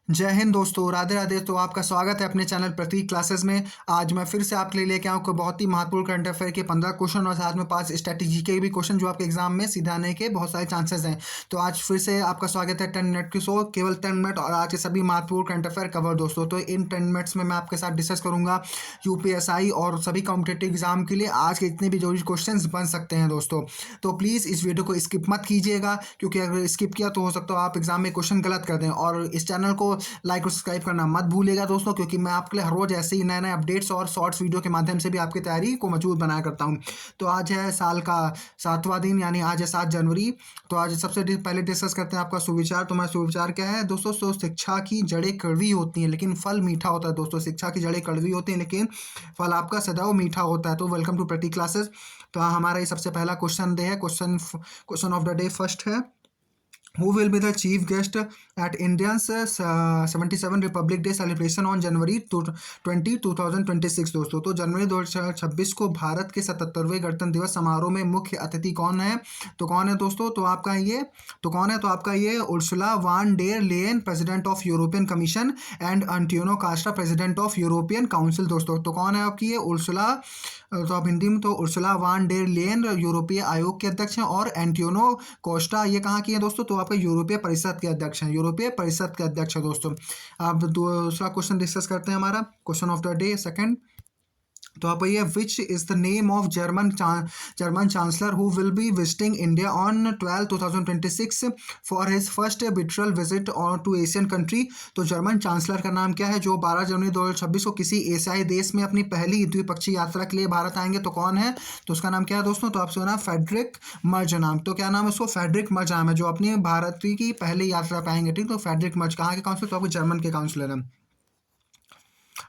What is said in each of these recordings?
जय हिंद दोस्तों, राधे राधे। तो आपका स्वागत है अपने चैनल प्रतीक क्लासेस में। आज मैं फिर से आपके लिए लेके आऊँ कोई बहुत ही महत्वपूर्ण करंट अफेयर के 15 क्वेश्चन और साथ में 5 स्ट्रैटेजी के भी क्वेश्चन जो आपके एग्जाम में सीधे आने के बहुत सारे चांसेस हैं। तो आज फिर से आपका स्वागत है 10 मिनट की शो, केवल 10 मिनट और आज के सभी महत्वपूर्ण करंट अफेयर कवर दोस्तों। तो इन 10 मिनट्स में मैं आपके साथ डिस्कस करूंगा यूपीएसआई और सभी कॉम्पिटेटिव एग्जाम के लिए आज के जितने भी जरूरी क्वेश्चन बन सकते हैं दोस्तों। तो प्लीज़ इस वीडियो को स्किप मत कीजिएगा, क्योंकि अगर स्किप किया तो हो सकता है आप एग्जाम में क्वेश्चन गलत कर दें। और इस चैनल को लाइक और सब्सक्राइब करना मत भूलिएगा दोस्तों, क्योंकि मैं आपके लिए हर रोज ऐसे ही नए नए अपडेट्स और शॉर्ट्स वीडियो के माध्यम से भी आपकी तैयारी को मजबूत बनाया करता हूं। तो आज है साल का 7वां दिन, यानी आज है 7 जनवरी। तो आज सबसे पहले डिस्कस करते हैं आपका सुविचार। तो हमारा सुविचार क्या है दोस्तों? तो शिक्षा की जड़ें कड़वी होती हैं लेकिन फल मीठा होता है दोस्तों। शिक्षा की जड़ें कड़वी होती हैं लेकिन फल आपका सदैव मीठा होता है। तो वेलकम टू प्रतीक क्लासेस। तो हमारा ये सबसे पहला क्वेश्चन डे है। Question of the day first है, who will be the chief guest at India's 77 Republic Day celebration on January 2026 दोस्तों। तो जनवरी 2026 को भारत के 77वें गणतंत्र दिवस समारोह में मुख्य अतिथि कौन है? तो कौन है दोस्तों? तो आपका ये Ursula von der Leyen, president of European commission, and Antonio Costa, president of European council दोस्तों। तो कौन है आपकी ये उर्सुला? तो आप हिंदी में तो उर्सुला वान डेर लेयन यूरोपीय आयोग के अध्यक्ष हैं, और एंटियोनो कोस्टा ये कहाँ की है दोस्तों? तो आपका यूरोपीय परिषद के अध्यक्ष हैं, यूरोपीय परिषद के अध्यक्ष है दोस्तों। अब दूसरा क्वेश्चन डिस्कस करते हैं, हमारा question of the day second. तो आप ये, which is the name of German chancellor who will be visiting India on 12/2026 for his first bilateral visit on to Asian country? तो जर्मन चांसलर का नाम क्या है जो 12 जनवरी 2026 को किसी एशियाई देश में अपनी पहली द्विपक्षीय यात्रा के लिए भारत आएंगे? तो कौन है? तो उसका नाम क्या है दोस्तों? तो आपसे नाम फेडरिक मर्ज नाम। तो क्या नाम है उसको? फेडरिक मर्ज नाम है, जो अपनी भारत की पहली यात्रा पे आएंगे। ठीक, तो फेडरिक मर्ज कहाँ के काउंसिलर? तो आपको जर्मन के काउंसिलर है।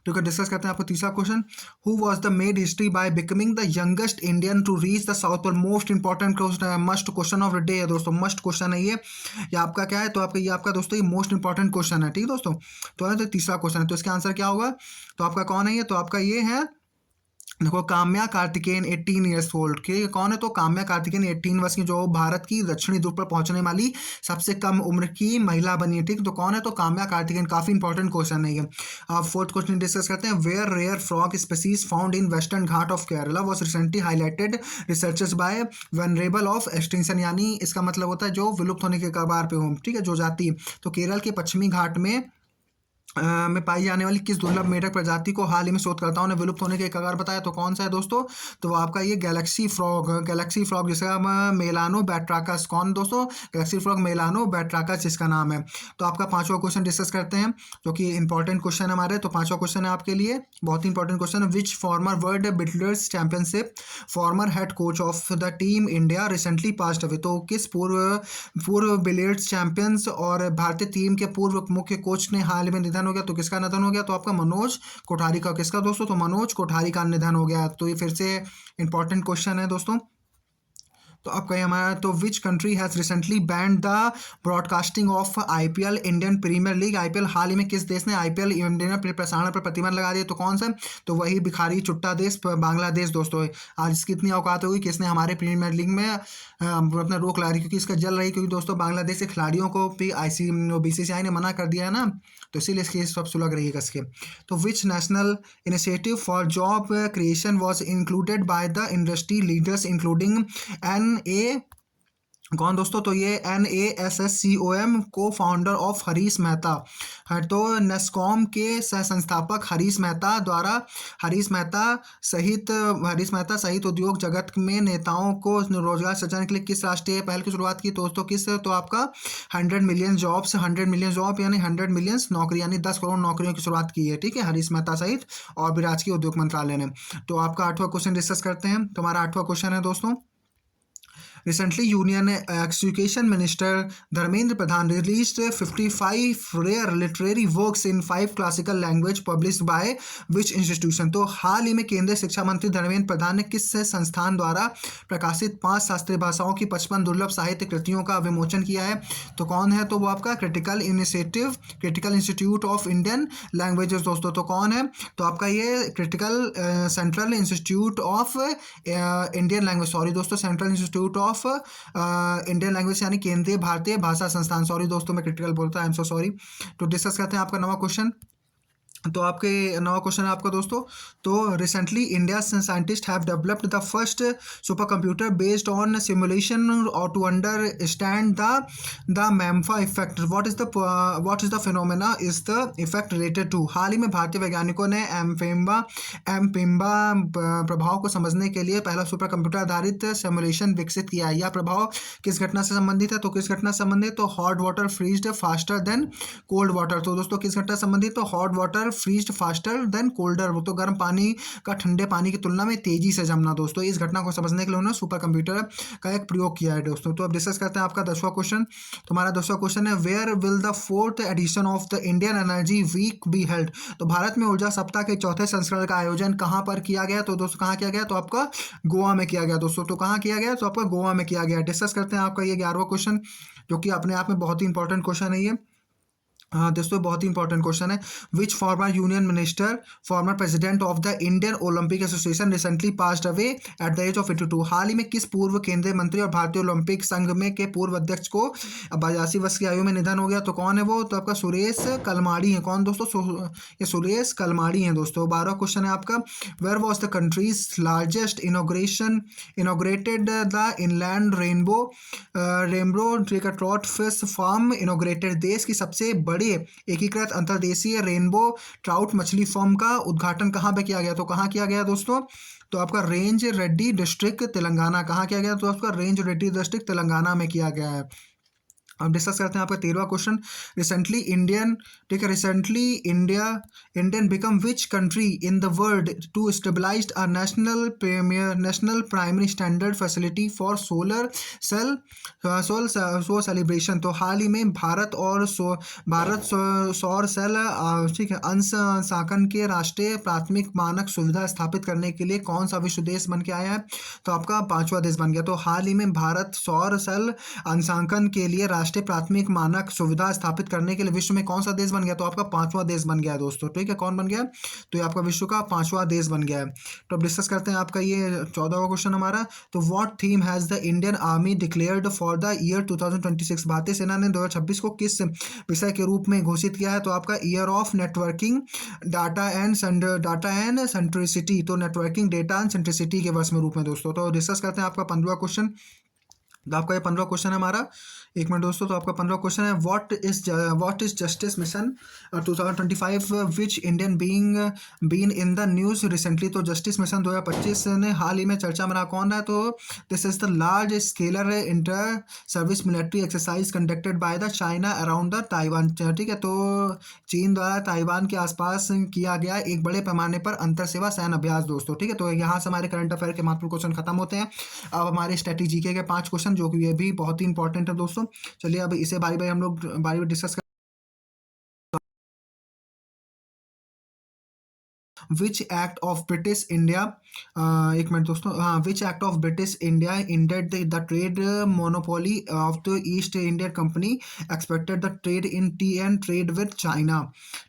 तो क्या डिस्कस करते हैं आपको तीसरा question, who was the made history by becoming the youngest Indian to reach the south pole? Most important question, must question of the day है दोस्तों। मस्ट क्वेश्चन है ये आपका क्या है? तो आपका दोस्तों ये मोस्ट इंपॉर्टेंट क्वेश्चन है। ठीक है दोस्तों, तो है तो तीसरा क्वेश्चन है, तो इसका आंसर क्या होगा? तो आपका कौन है ये? तो आपका ये है, देखो, काम्या कार्तिकेयन 18 ईयर्स ओल्ड के कौन है? तो काम्या कार्तिकेयन 18 वर्ष की, जो भारत की दक्षिणी ध्रुव पर पहुंचने वाली सबसे कम उम्र की महिला बनी है। ठीक, तो कौन है? तो काम्या कार्तिकेयन। काफी इंपॉर्टेंट क्वेश्चन है ये। अब फोर्थ क्वेश्चन डिस्कस करते हैं, where rare frog species found in western Ghat of Kerala was recently highlighted researchers by vulnerable of extinction? यानी इसका मतलब होता है जो विलुप्त होने के कगार पे हो। ठीक है, जो जाति तो केरल के पश्चिमी घाट में पाई जाने वाली किस दुर्लभ मेढक प्रजाति को हाल ही में शोधकर्ताओं ने विलुप्त होने के कगार बताया? तो कौन सा है दोस्तों? तो वो आपका ये गैलेक्सी फ्रॉग जिसका मेलानो बैट्राकस। कौन दोस्तों? गैलेक्सी फ्रॉग मेलानो बैट्राकस जिसका नाम है। तो आपका पांचवा क्वेश्चन डिस्कस करते हैं, जो कि इंपॉर्टेंट क्वेश्चन है हमारे। तो पांचवा क्वेश्चन है आपके लिए बहुत ही इंपॉर्टेंट क्वेश्चन है, which former world builders championship former head coach of the team India recently passed away? तो किस पूर्व बिलियर्ड्स चैंपियंस और भारतीय टीम के पूर्व मुख्य कोच ने हाल में निधन हो गया? तो किसका निधन हो गया? तो आपका मनोज कोठारी का। किसका दोस्तों? तो मनोज कोठारी का निधन हो गया। तो ये फिर से इंपॉर्टेंट क्वेश्चन है दोस्तों। तो आपका ये हमारा, तो which country has recently banned the broadcasting of IPL Indian premier league? IPL हाल ही में किस देश ने आईपीएल इंडियन प्रसारण पर प्रतिबंध लगा दिया? तो कौन सा? तो वही भिखारी चुट्टा देश बांग्लादेश दोस्तों। आज इसकी इतनी औकात होगी कि इसने हमारे प्रीमियर लीग में अपना रोक लगा दी, क्योंकि इसका जल रही, क्योंकि दोस्तों बांग्लादेश के खिलाड़ियों को भी बीसीसीआई ने मना कर दिया है ना, तो इसीलिए इसकी सब सुलग रही है कसके। तो which national initiative for job creation was included by the industry leaders including ए कौन दोस्तों? तो ये NASSCOM को फाउंडर ऑफ हरीश मेहता है। तो नेस्कॉम के सह संस्थापक हरीश मेहता द्वारा हरीश मेहता सहित उद्योग जगत में नेताओं को रोजगार सृजन के लिए किस राष्ट्रीय पहल की शुरुआत की? दोस्तों किस? तो आपका 100 मिलियन जॉब यानी 100 मिलियन नौकरी यानी 10 करोड़ नौकरियों की शुरुआत की है। ठीक है, हरीश मेहता सहित और भी राजकीय उद्योग मंत्रालय ने। तो आपका आठवां क्वेश्चन डिस्कस करते हैं। तो हमारा आठवां क्वेश्चन है दोस्तों, Recently, Union Education Minister Dharmendra Pradhan released 55 rare literary works in 5 classical language published by which institution? तो हाल ही में केंद्रीय शिक्षा मंत्री धर्मेंद्र प्रधान ने किस संस्थान द्वारा प्रकाशित 5 शास्त्रीय भाषाओं की 55 दुर्लभ साहित्य कृतियों का विमोचन किया है? तो कौन है? तो वो आपका critical institute of Indian languages दोस्तों। तो कौन है? तो आपका ये critical central institute of Indian language, sorry दोस्तों, central institute of Indian language यानी केंद्रीय भारतीय भाषा संस्थान। सॉरी दोस्तों, मैं क्रिटिकल बोलता, आई एम सो सॉरी। तो डिस्कस करते हैं आपका नवा क्वेश्चन। तो आपके नवा क्वेश्चन है आपका दोस्तों। तो recently India scientist have developed the first super computer based on simulation और to understand the Mpemba effect. What is the phenomena is the effect related to. हाल ही में भारतीय वैज्ञानिकों ने एम्पिम्बा प्रभाव को समझने के लिए पहला सुपर कंप्यूटर आधारित सिमुलेशन विकसित किया है। यह प्रभाव किस घटना से संबंधित है? तो किस घटना से संबंधित? तो hot water freezed faster than cold water. तो दोस्तों किस घटना से संबंधित? तो hot water freezed faster than colder. तो गर्म पानी का ठंडे पानी की तुलना में तेजी से जमना। दोस्तों इस घटना को समझने के लिए उन्होंने सुपर कंप्यूटर का एक प्रयोग किया है दोस्तों। तो अब डिस्कस करते हैं आपका 10वां क्वेश्चन। तुम्हारा 10वां क्वेश्चन है where will the 4th edition of the Indian energy week be held. तो भारत में ऊर्जा सप्ताह के चौथे संस्करण का आयोजन कहाँ पर किया गया? तो दोस्तों कहाँ किया गया? तो आपका गोवा में किया गया दोस्तों। तो कहाँ किया गया? तो आपका गोवा में किया गया। डिस्कस करते हैं आपका ये 11वां क्वेश्चन, जो कि अपने आप में बहुत ही इंपॉर्टेंट क्वेश्चन है ये। हाँ दोस्तों बहुत ही इंपॉर्टेंट क्वेश्चन है। Which former union minister former president of the Indian Olympic Association recently passed away at the age of 82। हाल ही में किस पूर्व केंद्रीय मंत्री और भारतीय ओलंपिक संघ में के पूर्व अध्यक्ष को 82 वर्ष की आयु में निधन हो गया? तो कौन है वो? तो आपका सुरेश कलमाड़ी है। कौन दोस्तों? ये सुरेश कलमाड़ी हैं दोस्तों। 12वां क्वेश्चन है आपका where was the country's largest inaugurated the inland rainbow trout fish farm inaugurated. देश की सबसे बड़े एकीकृत अंतर्देशीय रेनबो ट्राउट मछली फार्म का उद्घाटन कहाँ पे किया गया? तो कहाँ किया गया दोस्तों? तो आपका रेंज रेड्डी डिस्ट्रिक्ट तेलंगाना। कहाँ किया गया? तो आपका रेंज रेड्डी डिस्ट्रिक्ट तेलंगाना में किया गया है। अब डिस्कस करते हैं आपका 13वां क्वेश्चन। रिसेंटली इंडियन, ठीक है, recently Indian become which country in the world to stabilise a national primary standard facility for solar celebration. तो हाल ही में भारत सौर सेल, ठीक है, अंश सांकन के राष्ट्रीय प्राथमिक मानक सुविधा स्थापित करने के लिए कौन सा विश्व देश बन के आया है? तो आपका 5वां देश बन गया। तो हाल ही में भारत सौर सेल अंशांकन के लिए राष्ट्रीय प्राथमिक मानक सुविधा स्थापित करने के लिए विश्व में कौन सा देश बन गया? तो आपका 5वां देश बन गया है दोस्तों। ठीक है, कौन बन गया? तो ये आपका विश्व का 5वां देश बन गया है। तो अब डिस्कस करते हैं आपका ये 14वां क्वेश्चन हमारा। तो what theme has the Indian army declared for the year 2026। भारतीय सेना ने 2026 को किस विषय के रूप में घोषित किया है? तो आपका year of networking data and centricity. तो नेटवर्किंग डेटा एंड सेंट्रिसिटी के वर्ष में रूप में दोस्तों। तो डिस्कस करते हैं आपका 15वां क्वेश्चन। तो आपका ये 15वां क्वेश्चन है हमारा। एक मिनट दोस्तों। तो आपका 15वां क्वेश्चन है what is justice mission 2025 which Indian been in the news recently. तो जस्टिस मिशन 2025 ने हाल ही में चर्चा में रहा। कौन है? तो this is the large scalar inter service military exercise conducted by the China around the Taiwan. ठीक है, तो चीन द्वारा ताइवान के आसपास किया गया एक बड़े पैमाने पर अंतर सेवा सैन्य अभ्यास दोस्तों। ठीक है, तो यहाँ से हमारे करंट अफेयर के महत्वपूर्ण क्वेश्चन खत्म होते हैं। अब हमारे स्ट्रेटेजी के 5 क्वेश्चन, जो कि ये भी बहुत ही इंपॉर्टेंट है दोस्तों। चलिए अब इसे बारी बारी हम लोग बारी डिस्कस कर। Which act of British India, एक मिनट दोस्तों, हाँ, which act of British India ended the trade monopoly of the east Indian company expected the trade in T and trade with China.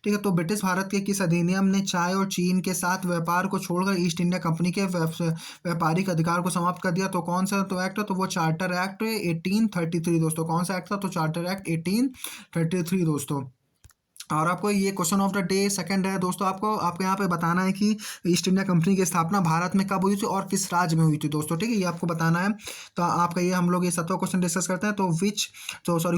ठीक है, तो ब्रिटिश भारत के किस अधिनियम ने चाय और चीन के साथ व्यापार को छोड़कर ईस्ट इंडिया कंपनी के व्यापारिक अधिकार को समाप्त कर दिया? तो कौन सा तो एक्ट है? तो वो चार्टर एक्ट 1833 दोस्तों। कौन सा एक्ट था? तो चार्टर एक्ट 1833 दोस्तों। और आपको ये question of the day second है दोस्तों। आपको यहाँ पे बताना है कि ईस्ट इंडिया कंपनी की स्थापना भारत में कब हुई थी और किस राज्य में हुई थी दोस्तों। ठीक है, ये आपको बताना है। तो आपका ये हम लोग ये 7वां क्वेश्चन डिस्कस करते हैं। तो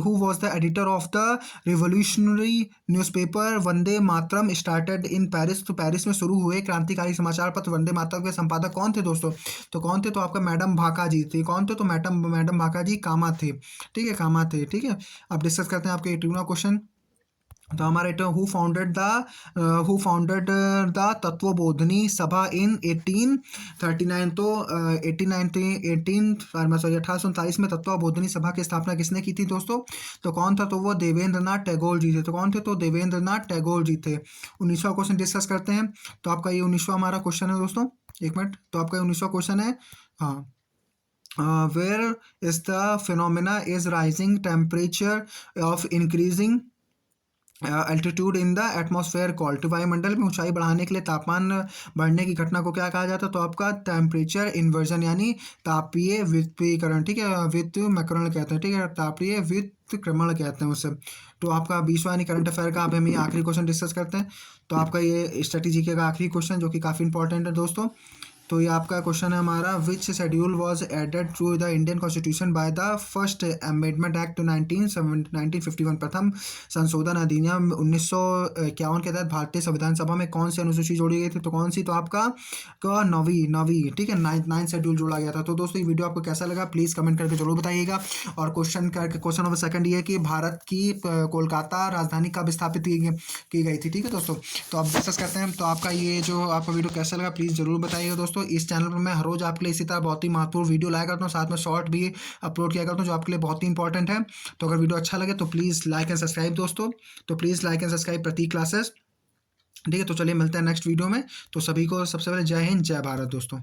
who was the editor of the revolutionary newspaper Vande Mataram started in Paris. तो पेरिस में शुरू हुए क्रांतिकारी समाचार पत्र वंदे मातरम के संपादक कौन थे दोस्तों? तो कौन थे? तो आपका मैडम भाका जी थे। कौन थे? तो मैडम भाका जी कामा थे। ठीक है, कामा थे। ठीक है, अब डिस्कस करते हैं आपके 18वां क्वेश्चन। तो हमारा हु फाउंडेड द तत्वबोधिनी सभा इन 1839। तो 1839 में तत्वबोधिनी सभा की स्थापना किसने की थी दोस्तों? तो कौन था? तो वो देवेंद्र नाथ टैगोर जी थे। तो कौन थे? तो देवेंद्र नाथ टैगोर जी थे। 19वां क्वेश्चन डिस्कस करते हैं। तो आपका ये 19वां हमारा क्वेश्चन है दोस्तों। एक मिनट। तो आपका 19वां क्वेश्चन है, हाँ, where is the phenomena is rising temperature of increasing altitude in the atmosphere called, वायुमंडल में ऊंचाई बढ़ाने के लिए तापमान बढ़ने की घटना को क्या कहा जाता है? तो आपका टेम्परेचर इन्वर्जन यानी तापीय व्युत्क्रमण, ठीक है, व्युत्क्रमण कहते हैं, ठीक है, तापीय व्युत्क्रमण कहते हैं उसे। तो आपका 20वां यानी करंट अफेयर का अब हम ये आखिरी क्वेश्चन डिस्कस करते हैं। तो आपका ये स्ट्रेटेजी का आखिरी क्वेश्चन जो कि काफ़ी इंपॉर्टेंट है दोस्तों। तो ये आपका क्वेश्चन है हमारा, which schedule was added to the Indian constitution by the first amendment act 1951, प्रथम संशोधन अधिनियम 1951 के तहत भारतीय संविधान सभा में कौन सी अनुसूची जोड़ी गई थी? तो कौन सी? तो आपका नवी, ठीक है, नाइन्थ शेड्यूल जोड़ा गया था। तो दोस्तों ये वीडियो आपको कैसा लगा प्लीज़ कमेंट करके जरूर बताइएगा। और क्वेश्चन नंबर सेकंड ये कि भारत की कोलकाता राजधानी कब स्थापित की गई थी, ठीक है दोस्तों। तो अब डिस्कस करते हैं। तो आपका ये जो आपका वीडियो कैसा लगा प्लीज़ जरूर बताइएगा दोस्तों। इस चैनल पर मैं हर रोज़ आपके लिए इसी तरह बहुत ही महत्वपूर्ण वीडियो लाया करता हूँ, साथ में शॉर्ट भी अपलोड किया करता हूँ जो आपके लिए बहुत ही इंपॉर्टेंट है। तो अगर वीडियो अच्छा लगे तो प्लीज़ लाइक एंड सब्सक्राइब दोस्तों। तो please like and subscribe Prateek classes, ठीक है। तो चलिए मिलते हैं नेक्स्ट वीडियो में। तो सभी को सबसे पहले जय हिंद, जय भारत दोस्तों।